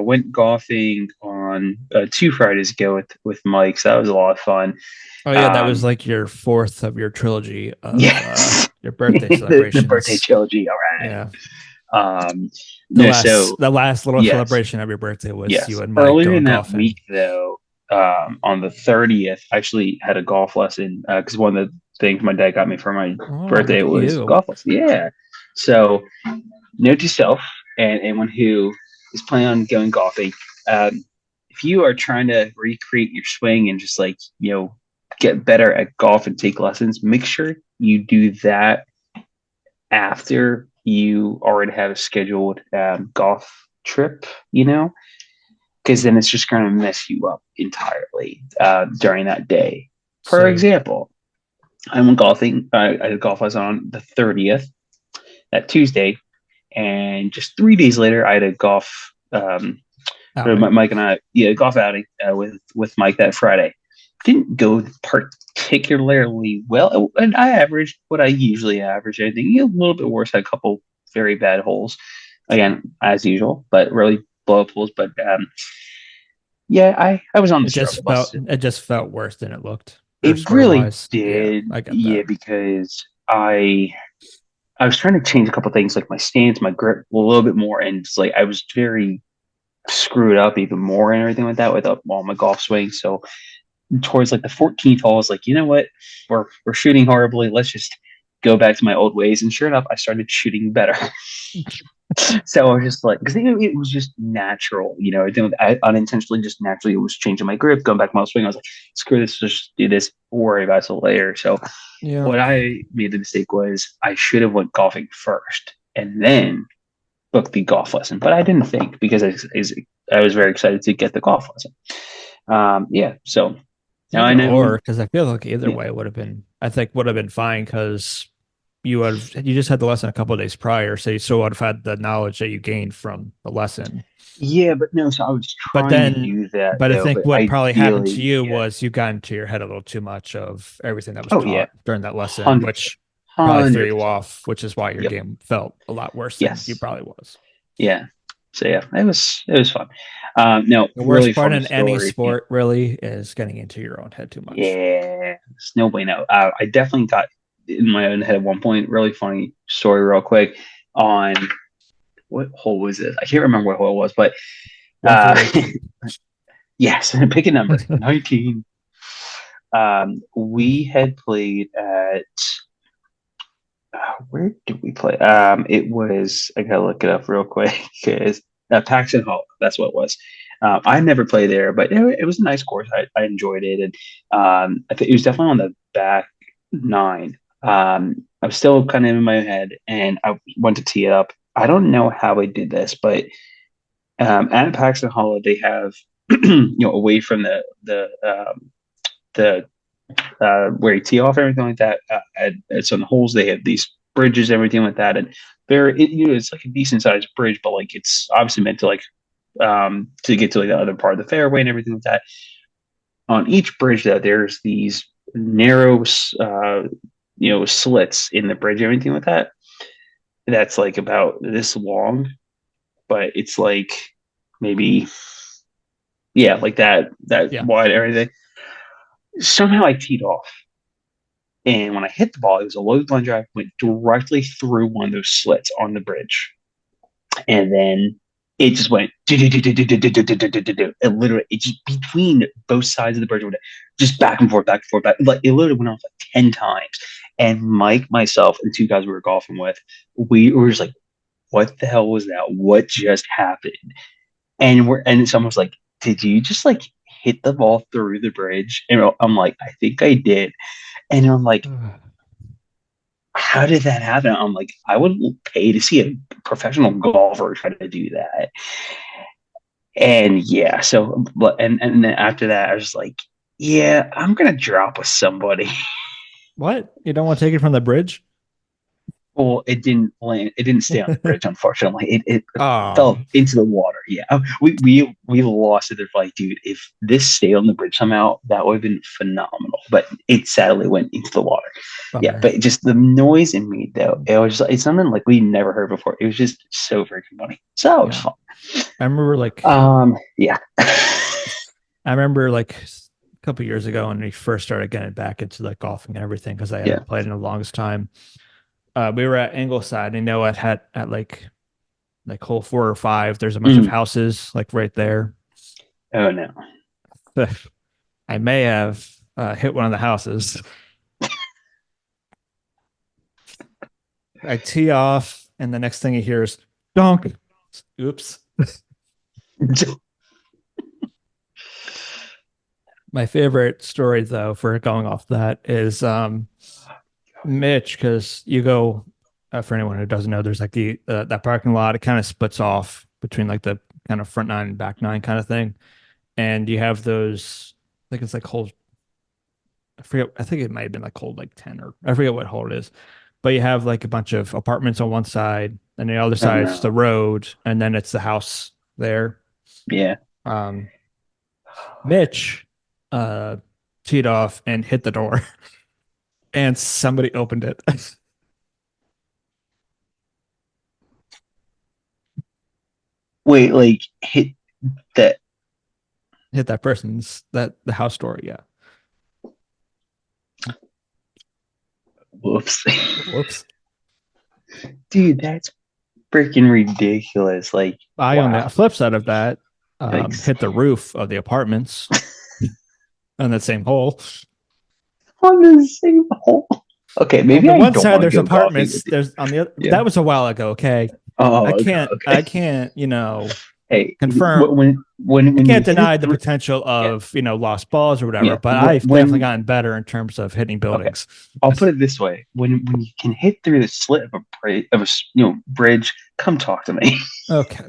went golfing on 2 Fridays ago with Mike. So that was a lot of fun. Oh yeah, that was Um, like your fourth of your trilogy of yes, your birthday the birthday celebrations. trilogy. All right. Yeah. No, so The last little yes, celebration of your birthday was you yes. and Mike Earlier going in that week, golfing. though, on the 30th, I actually had a golf lesson because one of the things my dad got me for my Oh, birthday look at was you. golf lesson. Yeah. So note to self and anyone who is planning on going golfing, if you are trying to recreate your swing and just like, get better at golf and take lessons, make sure you do that after you already have a scheduled golf trip, because then it's just going to mess you up entirely during that day. For So example, I went golfing. I had a golf lesson on the 30th, that Tuesday, and just 3 days later, I had a golf. outing. Mike and I, yeah, golf outing with Mike that Friday. Didn't go particularly well, and I averaged what I usually average. I think a little bit worse. Had a couple very bad holes, again as usual, but really blow up holes. But yeah, I was on the struggle bus. It just felt worse than it looked or It score really wise. Yeah, did, I get yeah, that. because I was trying to change a couple things, like my stance, my grip a little bit more, and it's like I was very screwed up even more and everything like that with all my golf swing. So towards like the 14th hole, I was like, you know what, we're shooting horribly. Let's just go back to my old ways. And sure enough, I started shooting better. So I was just like, because it was just natural, I unintentionally, just naturally, it was changing my grip, going back to my swing. I was like, screw this, just do this, worry about it later. So Yeah. what I made the mistake was I should have went golfing first and then booked the golf lesson, but I didn't think because I was very excited to get the golf lesson. Yeah, so now I Either know. or, because I feel like either Yeah, way would have been, I think would have been fine because you just had the lesson a couple of days prior, so you still would have had the knowledge that you gained from the lesson. yeah, but no. So I was But trying to then, do that but I though, think but what probably happened to ideally, you yeah. was you got into your head a little too much of everything that was Oh yeah, taught during that lesson, 100%, which probably threw hundred you percent. off, which is why your Yep. game felt a lot worse than you Yes. probably was. Yeah. So yeah, it was fun. No, The really worst part funny in any story. Yeah, sport really is getting into your own head too much. yeah. There's no way. No, I definitely got in my own head at one point. Really funny story, real quick. On what hole was it? I can't remember what hole it was, but uh, 148. yes, pick a number. 19. We had played at where did we play? It was, I gotta look it up real quick because Paxton Hall. That's what it was. I never played there, but it was a nice course. I enjoyed it, and I think it was definitely on the back nine. I was still kind of in my head, and I went to tee it up. I don't know how I did this, but at Paxton Hall, they have away from the where you tee off, everything like that. At some holes, they have these bridges, everything like that, and it's like a decent sized bridge, but like it's obviously meant to like to get to like the other part of the fairway and everything like that. On each bridge, though, there's these narrow, slits in the bridge, everything like that. That's like about this long, but it's like maybe yeah, like that Yeah. wide, everything. Somehow I teed off. And when I hit the ball, it was a low line drive, went directly through one of those slits on the bridge. And then it just went, it literally, it just between both sides of the bridge, just back and forth, back and forth, back. Like it literally went off like 10 times. And Mike, myself, and two guys we were golfing with, we were just like, what the hell was that? What just happened? And someone was like, did you just like hit the ball through the bridge? And I'm like, I think I did. And I'm like, how did that happen? I'm like, I would pay to see a professional golfer try to do that. And yeah, so but and then after that, I was like, yeah, I'm gonna drop with somebody. What? You don't want to take it from the bridge? Well, it didn't land. It didn't stay on the bridge, unfortunately. It fell Um, into the water. Yeah, we lost it. They're like, dude, if this stayed on the bridge somehow, that would have been phenomenal. But it sadly went into the water. Yeah, bummer. but just the noise in me though, it was it's something like we never heard before. It was just so freaking funny. So it was Yeah. fun. I remember like Yeah. I remember like a couple years ago when we first started getting back into like golfing and everything because I Yeah. hadn't played in the longest time. We were at Ingleside. And, it had at like hole 4 or 5. There's a bunch of Mm. houses like right there. Oh no. I may have hit one of the houses. I tee off, and the next thing you hear is donk. Oops. My favorite story, though, for going off that is Mitch, because you go, for anyone who doesn't know, there's like that parking lot. It kind of splits off between like the kind of front nine and back nine kind of thing. And you have those, I think it's like hole, I forget, I think it might have been like hole like 10, or I forget what hole it is. But you have like a bunch of apartments on one side, and the other Oh side is the no. road, and then it's the house there. Yeah. Um, Mitch uh, teed off and hit the door, and somebody opened it. Wait, like hit that. Hit that person's that the house door. Yeah. Whoops. Whoops. Dude, that's freaking ridiculous. Like, I on the wow. flip side of that, Yikes. hit the roof of the apartments on that same hole. On the same hole. Okay, On maybe the I one don't side, want to there's go golfing apartments. with you. There's on the other. Yeah. That was a while ago. Okay, Oh, okay, I okay. can't. Hey, Confirm. I when you can't hit it deny the through, potential yeah, of lost balls or whatever. yeah. But I've definitely When gotten better in terms of hitting okay, buildings. I'll put it this way: when you can hit through the slit of a bridge, bridge, come talk to me. Okay.